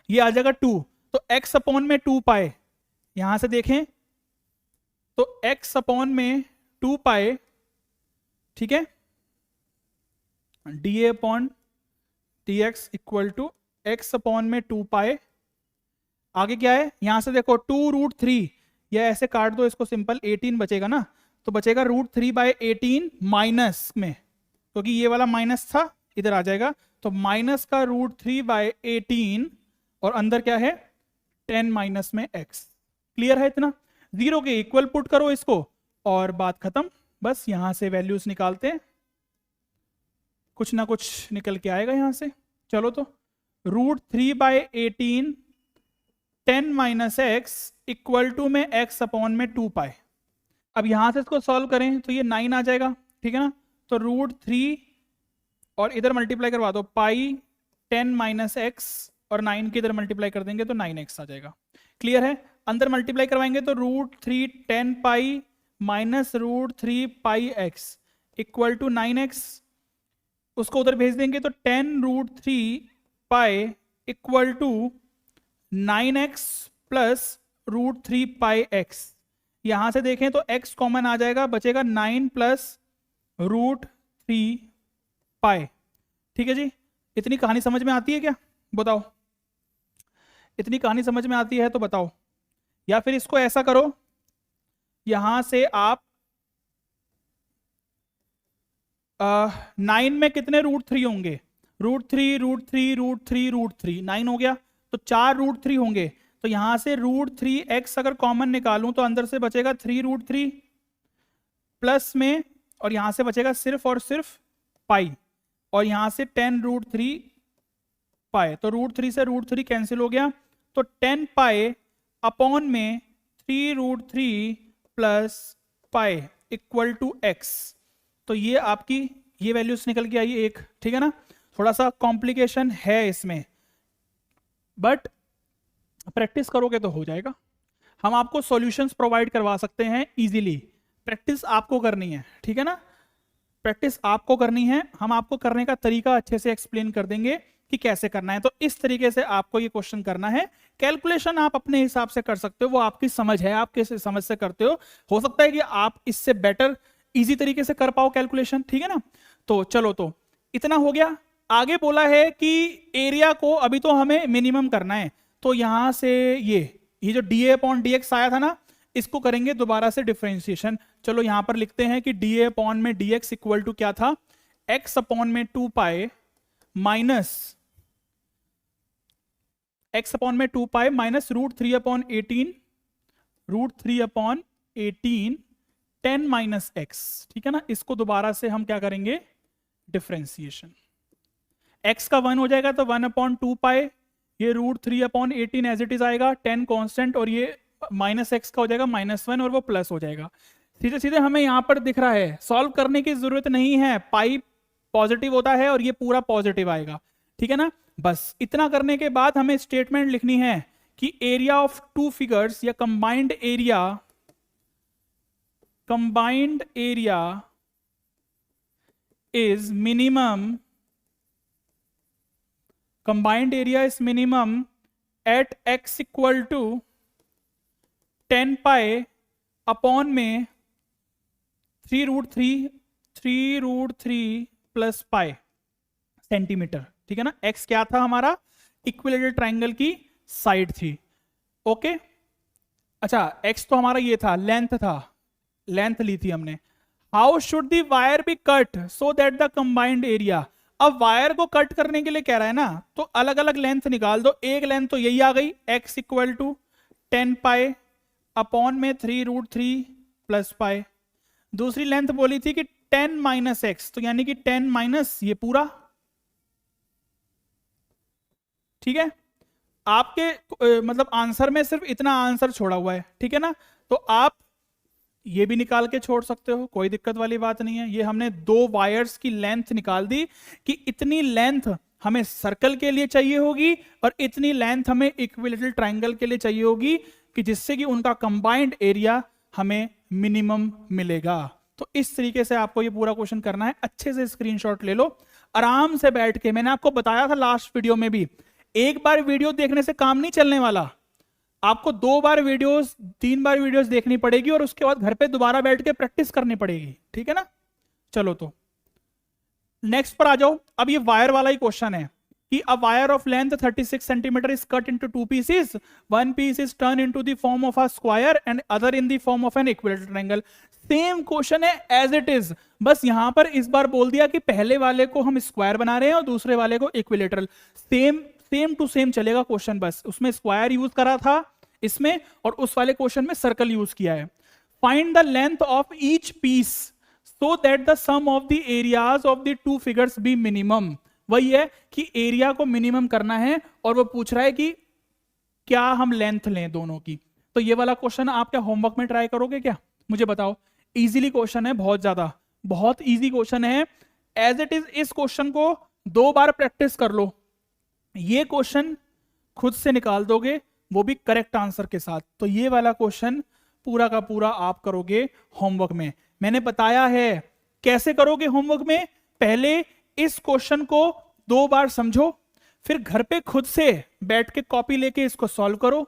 ये आ जाएगा 2, तो x अपॉन में 2 पाए, यहां से देखें तो x अपॉन में 2 पाए, ठीक है। dA upon dx equal to x upon में 2 पाए। आगे क्या है? यहां से देखो 2√3, या ऐसे काट दो इसको सिंपल, 18 बचेगा ना, तो बचेगा √3/18 माइनस में, क्योंकि ये वाला माइनस था इधर आ जाएगा, तो माइनस का √3/18 और अंदर क्या है? 10 माइनस में x। क्लियर है इतना? 0 के इक्वल पुट करो इसको और बात खत्म। बस यहां से वैल्यूज निकालते हैं, कुछ ना कुछ निकल के आएगा यहां से। चलो तो √3/18 10 माइनस एक्स इक्वल टू में x अपॉन में 2 पाए। अब यहां से इसको सॉल्व करें तो ये 9 आ जाएगा, ठीक है ना। तो √3 और इधर मल्टीप्लाई करवा दो, पाई 10 माइनस एक्स और 9 की इधर मल्टीप्लाई कर देंगे तो 9x आ जाएगा। क्लियर है? अंदर मल्टीप्लाई करवाएंगे तो √3 10 pi minus √3 pi x equal to 9x। उसको उधर भेज देंगे तो 10√3 pi equal to 9x plus √3 pi x. यहां से देखें तो x कॉमन आ जाएगा, बचेगा 9 प्लस √3 पाई। ठीक है जी, इतनी कहानी समझ में आती है क्या? बताओ, इतनी कहानी समझ में आती है तो बताओ। या फिर इसको ऐसा करो, यहां से आप 9 में कितने √3 होंगे? √3 √3 √3 √3 9 हो गया, तो 4 √3 होंगे। तो यहां से √3x अगर कॉमन निकालूं तो अंदर से बचेगा 3√3 प्लस में, और यहां से बचेगा सिर्फ और सिर्फ पाई, और यहां से 10√3 पाए। तो √3 से √3 कैंसिल हो गया, तो 10 पाए अपॉन में 3√3 plus pi equal to x। तो ये आपकी ये वैल्यूज निकल के आई एक, ठीक है ना। थोड़ा सा कॉम्प्लिकेशन है इसमें, बट प्रैक्टिस करोगे तो हो जाएगा। हम आपको सॉल्यूशंस प्रोवाइड करवा सकते हैं इजीली, प्रैक्टिस आपको करनी है, ठीक है ना। प्रैक्टिस आपको करनी है, हम आपको करने का तरीका अच्छे से एक्सप्लेन कर देंगे कि कैसे करना है। तो इस तरीके से आपको ये क्वेश्चन करना है। कैलकुलेशन आप अपने हिसाब से कर सकते हो, वो आपकी समझ है, आप किस समझ से करते हो सकता है कि आप इससे बेटर इजी तरीके से कर पाओ कैलकुलेशन, ठीक है ना। तो चलो, तो इतना हो गया। आगे बोला है कि एरिया को अभी तो हमें मिनिमम करना है, तो यहां से ये जो dA अपॉन dx आया था ना, इसको करेंगे दोबारा से डिफरेंशिएशन। चलो यहां पर लिखते हैं कि dA अपॉन में dx इक्वल टू क्या था? x अपॉन में 2 पाए माइनस x अपॉन में 2 pi minus √3 upon 18 10 minus x, ठीक है ना। इसको दोबारा से हम क्या करेंगे? डिफरेंशिएशन। x का 1 हो जाएगा तो 1 अपॉन 2 पाए, ये √3/18 एज इट इज आएगा, 10 कांस्टेंट, और ये -x का हो जाएगा -1 और वो प्लस हो जाएगा। सीधे सीधे हमें यहाँ पर दिख रहा है, सॉल्व करने की जरूरत नहीं है, पाई पॉजिटिव होता है और ये पूरा पॉजिटिव आएगा, ठीक है ना। बस इतना करने के बाद हमें स्टेटमेंट लिखनी है कि एरिया ऑफ टू फिगर्स या combined area is minimum, combined area is minimum at x equal to 10 pi upon में 3√3 प्लस पाई सेंटीमीटर, ठीक है ना। x क्या था हमारा, इक्विलेटरल ट्राइंगल की साइड थी, ओके। अच्छा x तो हमारा ये था, लेंथ था, लेंथ ली थी हमने। How should the wire be cut so that the combined area, अब वायर को कट करने के लिए कह रहा है ना, तो अलग अलग लेंथ निकाल दो। एक लेंथ तो यही आ गई, x equal to 10 pi upon में 3√3 प्लस पाई। दूसरी लेंथ बोली थी कि 10 माइनस एक्स, तो यानी कि 10 माइनस ये पूरा, ठीक है। आपके मतलब आंसर में सिर्फ इतना आंसर छोड़ा हुआ है, ठीक है ना। तो आप ये भी निकाल के छोड़ सकते हो, कोई दिक्कत वाली बात नहीं है। ये हमने दो वायर्स की लेंथ निकाल दी कि इतनी लेंथ हमें सर्कल के लिए चाहिए होगी और इतनी लेंथ हमें इक्विलेटरल ट्रायंगल के लिए चाहिए होगी, कि जिससे कि उनका कंबाइंड एरिया हमें मिनिमम मिलेगा। तो इस तरीके से आपको ये पूरा क्वेश्चन करना है। अच्छे से स्क्रीनशॉट ले लो, आराम से बैठ के। मैंने आपको बताया था लास्ट वीडियो में भी, एक बार वीडियो देखने से काम नहीं चलने वाला, आपको 2 बार वीडियोस 3 बार वीडियोस देखनी पड़ेगी और उसके बाद घर पे दोबारा बैठ के प्रैक्टिस करनी पड़ेगी, ठीक है ना। चलो तो नेक्स्ट पर आ जाओ। अब ये वायर वाला ही क्वेश्चन है कि a wire of length 36 centimetre is cut into 2 pieces, one piece is turn into the form of a square and other in the form of an equilateral triangle. Same question है एज इट इज, बस यहां पर इस बार बोल दिया कि पहले वाले को हम स्क्वायर बना रहे हैं और दूसरे वाले को इक्विलेटरल। सेम टू सेम चलेगा क्वेश्चन, बस उसमें स्क्वायर यूज करा था इसमें और उस वाले क्वेश्चन में सर्कल यूज किया है। Find the length of each piece so that the sum of the areas of the two figures be minimum. वही है कि एरिया को मिनिमम करना है और वो पूछ रहा है कि क्या हम लेंथ लें दोनों की। तो ये वाला क्वेश्चन आप क्या होमवर्क में ट्राई करोगे क्या, मुझे बताओ। इजीली क्वेश्चन है, बहुत ज्यादा, बहुत इजी क्वेश्चन है। एज इट इज इस क्वेश्चन को 2 बार प्रैक्टिस कर लो, ये क्वेश्चन खुद से निकाल दोगे, वो भी करेक्ट आंसर के साथ। तो ये वाला क्वेश्चन पूरा का पूरा आप करोगे होमवर्क में। मैंने बताया है कैसे करोगे होमवर्क में। पहले इस क्वेश्चन को 2 बार समझो, फिर घर पे खुद से बैठ के कॉपी लेके इसको सॉल्व करो,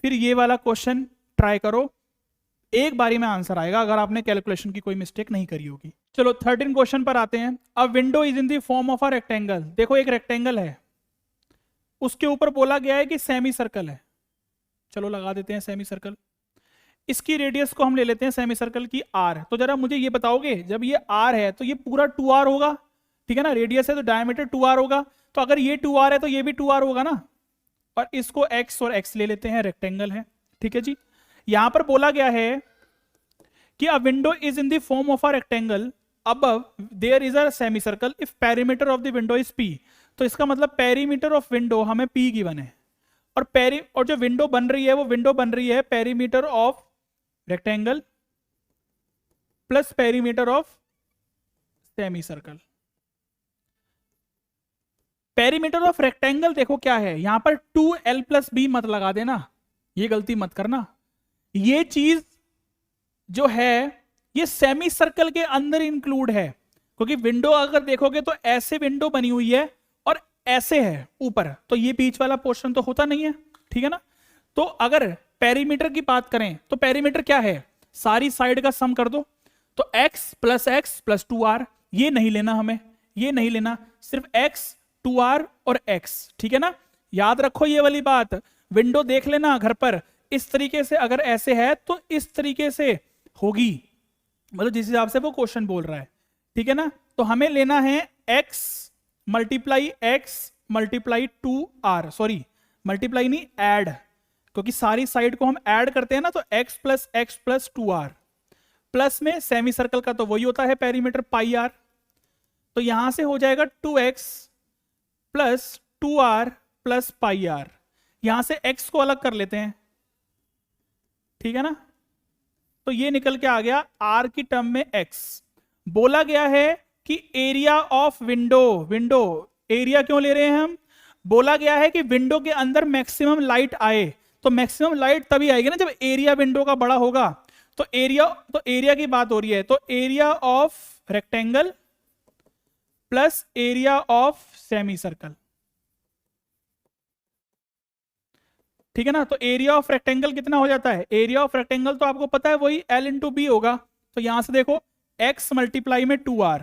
फिर ये वाला क्वेश्चन ट्राई करो। एक बारी में आंसर आएगा अगर आपने कैलकुलेशन की कोई मिस्टेक नहीं करी होगी। चलो 13 क्वेश्चन पर आते हैं। अ window is in the form of a rectangle. देखो एक रेक्टेंगल है, उसके ऊपर बोला गया है कि सेमी सर्कल है। चलो लगा देते हैं सेमी सर्कल। इसकी रेडियस को हम ले लेते हैं सेमी सर्कल की r। तो जरा मुझे ये बताओगे, जब ये r है तो ये पूरा 2r होगा, ठीक है ना। रेडियस है तो डायमीटर 2r होगा, तो अगर ये 2r है तो ये भी 2r होगा ना। और इसको x और x ले लेते हैं, रेक्टेंगल है, ठीक है जी। यहां पर बोला गया है कि a window is in the form of a rectangle, above there is a semi circle, if perimeter of the window is p। तो इसका मतलब पेरीमीटर ऑफ विंडो हमें p गिवन है, और जो विंडो बन रही है वो विंडो बन रही है perimeter of rectangle plus perimeter of semi circle. Perimeter of rectangle देखो क्या है, यहां पर 2l प्लस बी मत लगा देना, ये गलती मत करना। ये चीज जो है ये सेमी सर्कल के अंदर इंक्लूड है, क्योंकि विंडो अगर देखोगे तो ऐसे विंडो बनी हुई है और ऐसे है ऊपर, तो ये बीच वाला पोर्शन तो होता नहीं है, ठीक है ना। तो अगर पेरीमीटर की बात करें तो पेरीमीटर क्या है, सारी साइड का सम कर दो, तो x प्लस 2r। ये नहीं लेना हमें, ये नहीं लेना, सिर्फ x 2r और x, ठीक है ना। याद रखो ये वाली बात, विंडो देख लेना घर पर, इस तरीके से अगर ऐसे है तो इस तरीके से होगी, मतलब जिस हिसाब से वो क्वेश्चन बोल रहा है, ठीक है ना। तो हमें लेना है x multiply x multiply 2r, sorry multiply नहीं ऐड, क्योंकि सारी साइड को हम ऐड करते हैं ना, तो x प्लस 2r प्लस में सेमी सर्कल का तो वही होता है पेरीमीटर पाई r। तो यहां से हो जाएगा 2x plus 2r plus pi are. यहां से x को अलग कर लेते हैं, ठीक है ना, तो ये निकल के आ गया r की टर्म में x। बोला गया है कि area of window, window area क्यों ले रहे हैं हम, बोला गया है कि विंडो के अंदर मैक्सिमम लाइट आए, तो मैक्सिमम लाइट तभी आएगी ना जब एरिया विंडो का बड़ा होगा। तो एरिया की बात हो रही है, तो area of rectangle plus area of semi circle, ठीक है ना। तो एरिया ऑफ रेक्टेंगल कितना हो जाता है, एरिया ऑफ रेक्टेंगल तो आपको पता है वही L इंटू बी होगा, तो यहां से देखो x मल्टीप्लाई में 2r,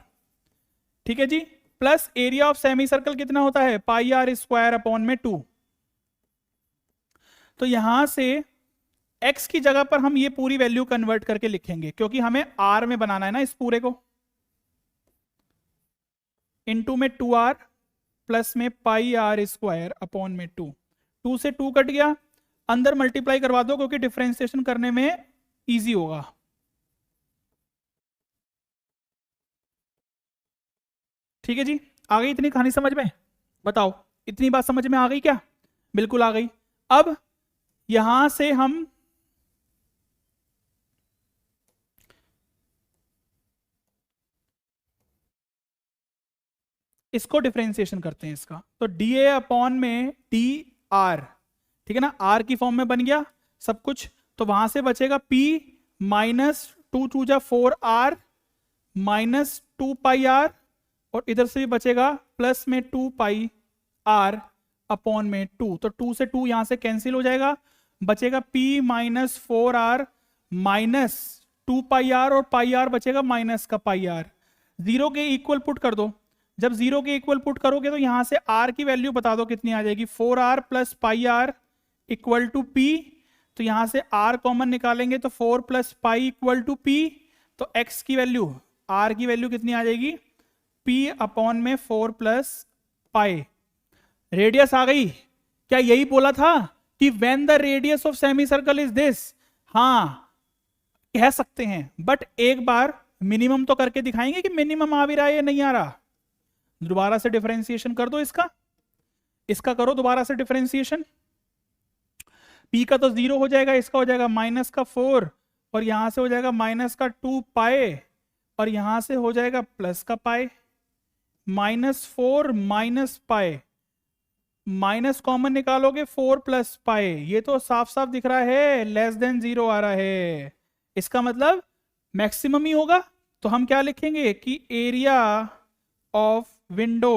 ठीक है जी, plus area of semicircle कितना होता है, पाई आर स्क्वायर अपॉन में 2। तो यहां से x की जगह पर हम ये पूरी वैल्यू कन्वर्ट करके लिखेंगे, क्योंकि हमें r में बनाना है ना इस पूरे को, इनटू में 2r प्लस में पाई आर स्क्वायर अपॉन में 2। 2 से 2 कट गया, अंदर मल्टीप्लाई करवा दो क्योंकि डिफरेंशिएशन करने में इजी होगा। ठीक है जी, आ गई इतनी कहानी समझ में, बताओ इतनी बात समझ में आ गई क्या, बिल्कुल आ गई। अब यहां से हम इसको डिफरेंशिएशन करते हैं इसका, तो डी ए अपॉन में डी आर, ठीक है ना, आर की फॉर्म में बन गया सब कुछ, तो वहां से बचेगा P माइनस 2 2 जा 4r माइनस 2 पाई आर, और इधर से भी बचेगा प्लस में 2 पाई आर अपॉन में 2, तो 2 से 2 यहां से कैंसिल हो जाएगा, बचेगा P minus 4r minus 2 pi r, और पाई आर बचेगा माइनस का पाई आर। जीरो के इक्वल पुट कर दो, जब जीरो के इक्वल पुट करोगे तो यहां से r की वैल्यू बता दो कितनी आ जाएगी, 4r plus pi r equal to p, तो यहां से r कॉमन निकालेंगे तो 4 plus pi equal to p, तो x की वैल्यू, r की वैल्यू कितनी आ जाएगी, p अपॉन में 4 प्लस पाई। रेडियस आ गई, क्या यही बोला था कि when the radius of semi circle is this, हाँ कह सकते हैं, बट एक बार मिनिमम तो करके दिखाएंगे कि मिनिमम आ भी रहा है या नहीं आ रहा। दोबारा से डिफरेंशिएशन कर दो इसका करो दोबारा से डिफरेंशिएशन, p का तो 0 हो जाएगा, इसका हो जाएगा माइनस का 4, और यहां से हो जाएगा माइनस का 2 पाए, और यहां से हो जाएगा प्लस का पाए, माइनस 4 माइनस पाए, माइनस कॉमन निकालोगे 4 प्लस पाए, ये तो साफ साफ दिख रहा है लेस देन 0 आ रहा है, इसका मतलब मैक्सिमम ही होगा। तो हम क्या लिखेंगे कि area of window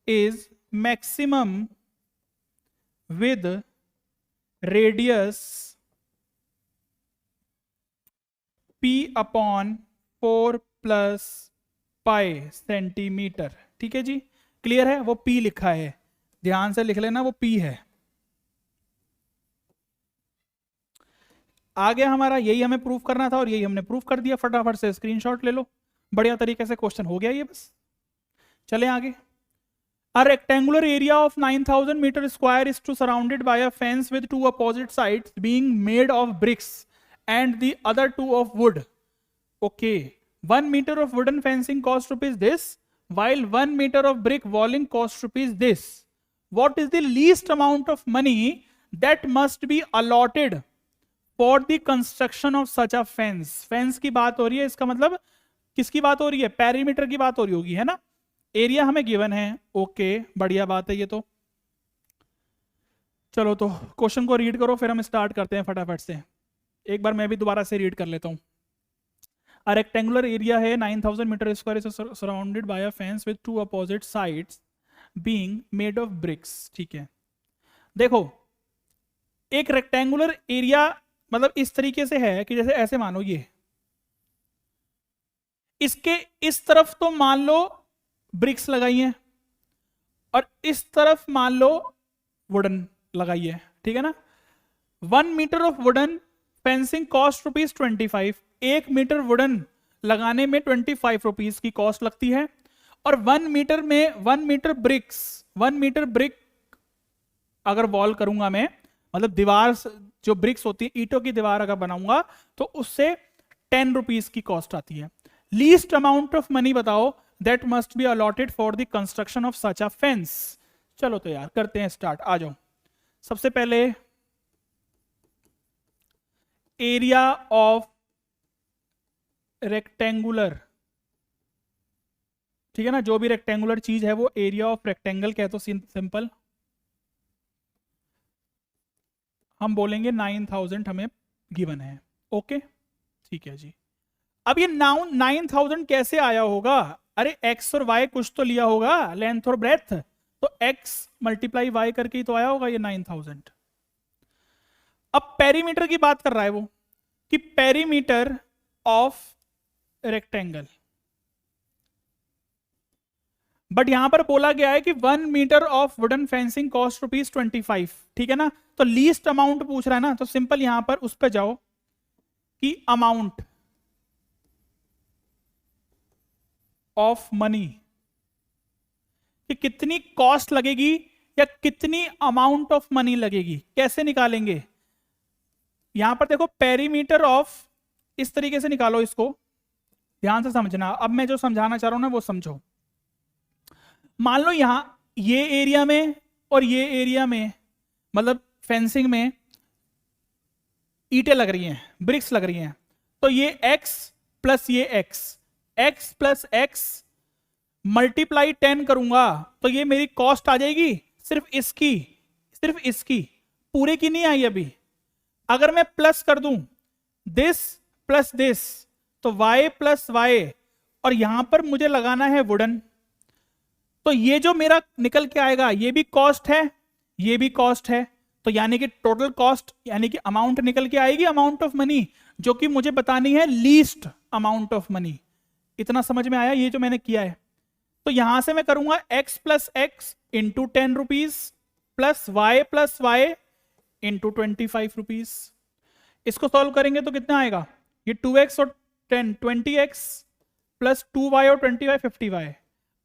is maximum with radius p upon 4 plus pi centimetre. ठीक है जी, क्लियर है, वो p लिखा है, ध्यान से लिख लेना वो p है। आ गया हमारा, यही हमें प्रूफ करना था और यही हमने प्रूफ कर दिया, फटाफट से स्क्रीनशॉट ले लो, बढ़िया तरीके से क्वेश्चन हो गया ये, बस चले आगे। A rectangular area of 9,000 meter square is to surrounded by a fence with 2 opposite sides being made of bricks and the other 2 of wood. Okay, 1 meter of wooden fencing cost rupees this, while 1 meter of brick walling cost rupees this. What is the least amount of money that must be allotted for the construction of such a fence? Fence की बात हो रही है, इसका मतलब किसकी बात हो रही है, पेरीमीटर की बात हो रही होगी, है ना। एरिया हमें गिवन है, ओके बढ़िया बात है ये तो। चलो तो क्वेश्चन को रीड करो, फिर हम स्टार्ट करते हैं फटाफट से। एक बार मैं भी दोबारा से रीड कर लेता हूँ। अ रेक्टेंगुलर एरिया है 9,000 metre square is surrounded by a fence with 2 opposite sides being made of bricks. ठीक है, देखो एक रेक्टेंगुलर एरिया मतलब इस तरीके से है कि जैसे ऐसे मानो ये, इसके इस तरफ तो मान लो ब्रिक्स लगाई हैं और इस तरफ मान लो वुडन लगाई है, ठीक है ना। 1 metre of wooden fencing cost rupees 25, 1 metre wooden लगाने में 25 रुपीज की कॉस्ट लगती है, और 1 मीटर में 1 मीटर ब्रिक्स, 1 मीटर ब्रिक अगर वॉल करूंगा मैं, मतलब दीवार जो ब्रिक्स होती है, ईंटों की दीवार अगर बनाऊंगा तो उससे 10 रुपीज की कॉस्ट आती है। लीस्ट अमाउंट ऑफ मनी बताओ that must be allotted for the construction of such a fence. चलो तो यार करते हैं स्टार्ट, आ जाओ। सबसे पहले एरिया ऑफ रेक्टेंगुलर, ठीक है ना, जो भी रेक्टेंगुलर चीज है वो एरिया ऑफ रेक्टेंगल कह तो सिंपल हम बोलेंगे 9000 हमें गिवन है। ओके ठीक है जी। अब ये 9000 कैसे आया होगा? अरे x और y कुछ तो लिया होगा, लेंथ और ब्रेथ, तो x मल्टीप्लाई y करके ही तो आया होगा ये 9000। अब पेरीमीटर की बात कर रहा है वो, कि पेरीमीटर ऑफ रेक्टेंगल, बट यहां पर बोला गया है कि 1 metre of wooden fencing cost ₹25, ठीक है ना। तो लीस्ट अमाउंट पूछ रहा है ना, तो सिंपल यहां पर उस पर जाओ कि अमाउंट ऑफ मनी, कि कितनी कॉस्ट लगेगी या कितनी अमाउंट ऑफ मनी लगेगी, कैसे निकालेंगे? यहां पर देखो पेरीमीटर ऑफ, इस तरीके से निकालो इसको, ध्यान से समझना। अब मैं जो समझाना चाह रहा हूं ना वो समझो। मान लो यहां ये एरिया में और ये एरिया में, मतलब फेंसिंग में ईंटें लग रही हैं, ब्रिक्स लग रही हैं, तो ये x प्लस ये x प्लस x मल्टीप्लाई 10 करूंगा तो ये मेरी कॉस्ट आ जाएगी सिर्फ इसकी, पूरे की नहीं आई अभी। अगर मैं प्लस कर दूं दिस प्लस दिस, तो y प्लस y, और यहां पर मुझे लगाना है वुडन, तो ये जो मेरा निकल के आएगा ये भी कॉस्ट है, ये भी कॉस्ट है, तो यानी कि टोटल कॉस्ट यानी कि अमाउंट निकल के आएगी, अमाउंट ऑफ मनी, जो कि मुझे बतानी है लीस्ट अमाउंट ऑफ मनी। इतना समझ में आया ये जो मैंने किया है? तो यहां से मैं करूंगा x plus x into 10 rupees plus y into 25 rupees. इसको सॉल्व करेंगे तो कितना आएगा? ये 2x और 10 20x प्लस 2y और 25 50y।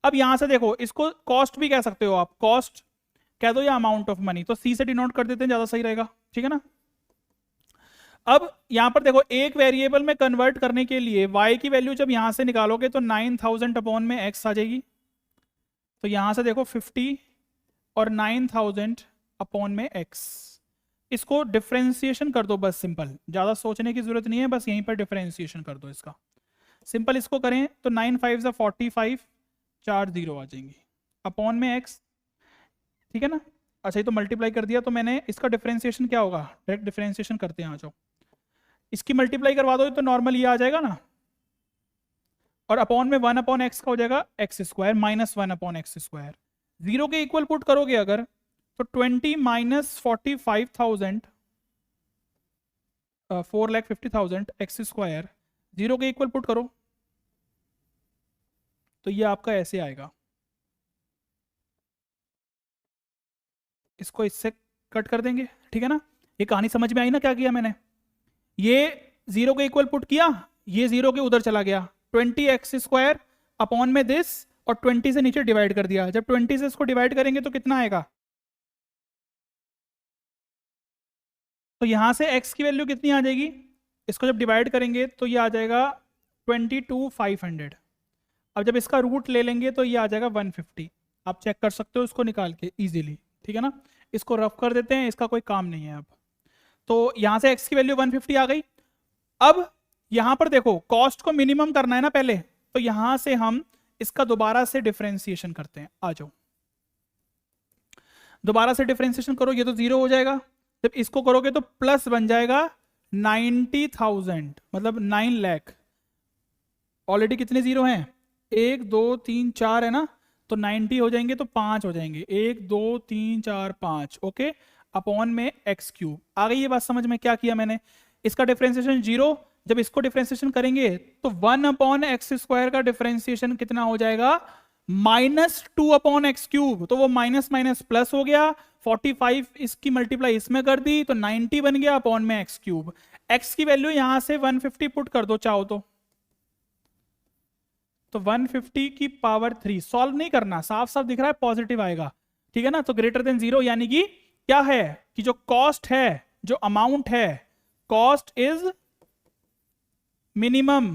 अब यहां से देखो, इसको कॉस्ट भी कह सकते हो आप, कॉस्ट कह दो या अमाउंट ऑफ मनी, तो सी से डिनोट कर देते हैं, ज्यादा सही रहेगा, ठीक है ना। अब यहां पर देखो, एक वेरिएबल में कन्वर्ट करने के लिए y की वैल्यू जब यहां से निकालोगे तो 9000 अपॉन में x आ जाएगी, तो यहां से देखो 50 और 9000 अपॉन में x, इसको डिफरेंशिएशन कर दो बस, सिंपल, ज्यादा सोचने की जरूरत नहीं है, बस यहीं पर डिफरेंशिएशन कर दो इसका। सिंपल इसको करें तो 9 5 से 45, 4 0 आ जाएंगी अपॉन में x, ठीक है ना। अच्छा ये तो मल्टीप्लाई कर दिया, तो मैंने इसका डिफरेंशिएशन क्या होगा, डायरेक्ट डिफरेंशिएशन करते हैं, आ जाओ। इसकी मल्टीप्लाई करवा दो तो नॉर्मल ये आ जाएगा ना, और अपॉन में 1 अपॉन एक्स का हो जाएगा x square minus 1 upon x square. 0 के इक्वल पुट करोगे अगर तो 20 माइनस 45,000 4,50,000 एक्स स्क्वायर, 0 के इक्वल पुट करो तो ये आपका ऐसे आएगा। इसको इससे कट कर देंगे, ठीक है ना। ये कहानी समझ में आई ना क्या किया मैंने? ये 0 के इक्वल पुट किया, ये 0 के उधर चला गया, 20x स्क्वायर अपॉन में दिस, और 20 से नीचे डिवाइड कर दिया। जब 20 से इसको डिवाइड करेंगे तो कितना आएगा? तो यहां से x की वैल्यू कितनी आ जाएगी? इसको जब डिवाइड करेंगे तो ये आ जाएगा 22,500। अब जब इसका रूट ले लेंगे तो ये आ जाएगा 150। आप चेक कर सकते हो इसको निकाल के इजीली, ठीक है ना। इसको रफ कर देते हैं, इसका कोई काम नहीं है अब। तो यहां से x की वैल्यू 150 आ गई। अब यहां पर देखो, कॉस्ट को मिनिमम करना है ना पहले, तो यहां से हम इसका दोबारा से डिफरेंशिएशन करते हैं, आ जाओ। दोबारा से डिफरेंशिएशन करो, ये तो 0 हो जाएगा। जब इसको करोगे तो प्लस बन जाएगा 90,000, मतलब 9 लाख। ऑलरेडी कितने 0 हैं? 1 2 3 4 है ना, तो 90 हो जाएंगे तो 5 हो जाएंगे, 1 2 3 4 5, ओके, अपॉन में एक्स क्यूब। आ गई ये बात समझ में? क्या किया मैंने? इसका डिफरेंशिएशन 0, जब इसको डिफरेंशिएशन करेंगे तो 1 अपॉन एक्स स्क्वायर का डिफरेंशिएशन कितना हो जाएगा? -2 अपॉन एक्स क्यूब। तो वो माइनस माइनस प्लस हो गया, 45 इसकी मल्टीप्लाई इसमें कर दी तो 90 बन गया अपॉन में एक्स क्यूब। एक्स की वैल्यू यहां से 150 पुट कर दो चाहो तो 150 की पावर 3। सॉल्व नहीं करना, साफ साफ दिख रहा है पॉजिटिव आएगा, ठीक है ना। तो ग्रेटर देन 0 यानी कि क्या है कि जो कॉस्ट है, जो अमाउंट है, cost is minimum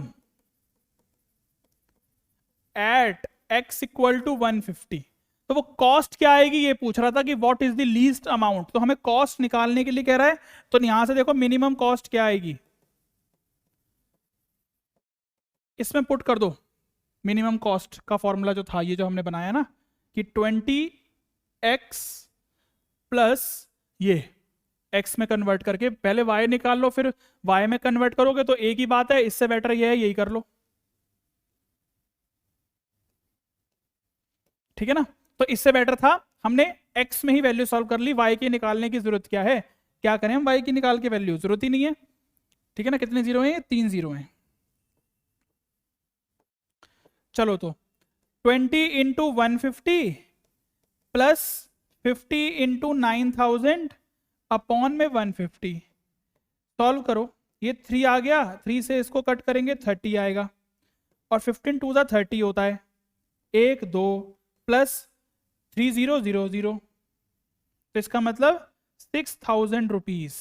at x equal to 150, तो वो कॉस्ट क्या आएगी ये पूछ रहा था कि what is the least amount, तो हमें कॉस्ट निकालने के लिए कह रहा है, तो यहां से देखो मिनिमम कॉस्ट क्या आएगी, इसमें पुट कर दो मिनिमम कॉस्ट का फॉर्मूला जो था ये जो हमने बनाया ना कि 20x प्लस ये x में कन्वर्ट करके, पहले y निकाल लो फिर y में कन्वर्ट करोगे तो एक ही बात है, इससे बेटर ये है यही कर लो, ठीक है ना। तो इससे बेटर था हमने x में ही वैल्यू सॉल्व कर ली, y की निकालने की जरूरत क्या है, क्या करें हम y की निकाल के वैल्यू, जरूरत ही नहीं है, ठीक है ना। कितने जीरो हैं, 3 जीरो हैं। चलो तो 20 इंटू 150 प्लस 50 इंटू 9000 अपॉन में 150, सॉल्व करो, ये 3 आ गया, 3 से इसको कट करेंगे 30 आएगा, और 15 टू ज़ा 30 होता है, 1 2 प्लस 3000, तो इसका मतलब 6000 रुपीज,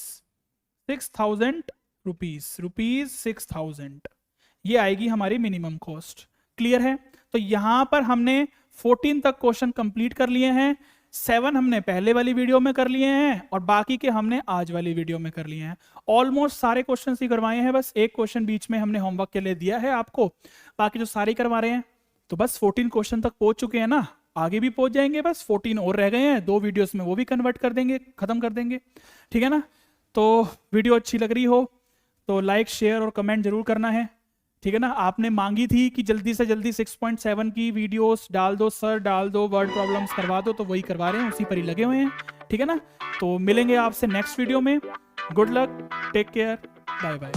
6000 रुपीज, रुपीज 6000, ये आएगी हमारी मिनिमम कॉस्ट। क्लियर है। तो यहां पर हमने 14 तक क्वेश्चन कंप्लीट कर लिए हैं, 7 हमने पहले वाली वीडियो में कर लिए हैं और बाकी के हमने आज वाली वीडियो में कर लिए हैं। ऑलमोस्ट सारे क्वेश्चन ही करवाए हैं, बस एक क्वेश्चन बीच में हमने होमवर्क के लिए दिया है आपको, बाकी जो सारे करवा रहे हैं। तो बस 14 क्वेश्चन तक पहुंच चुके हैं ना, आगे भी पहुंच जाएंगे, बस 14 और रह गए हैं, 2 वीडियोस में वो भी कन्वर्ट कर देंगे, खत्म कर देंगे, ठीक है ना। तो वीडियो अच्छी लग रही हो तो लाइक शेयर और कमेंट जरूर करना है, ठीक है ना। आपने मांगी थी कि जल्दी से जल्दी 6.7 की वीडियोस डाल दो सर, डाल दो, वर्ड प्रॉब्लम्स करवा दो, तो वही करवा रहे हैं, उसी पर ही लगे हुए हैं, ठीक है ना। तो मिलेंगे आपसे नेक्स्ट वीडियो में, good luck, take care, bye bye.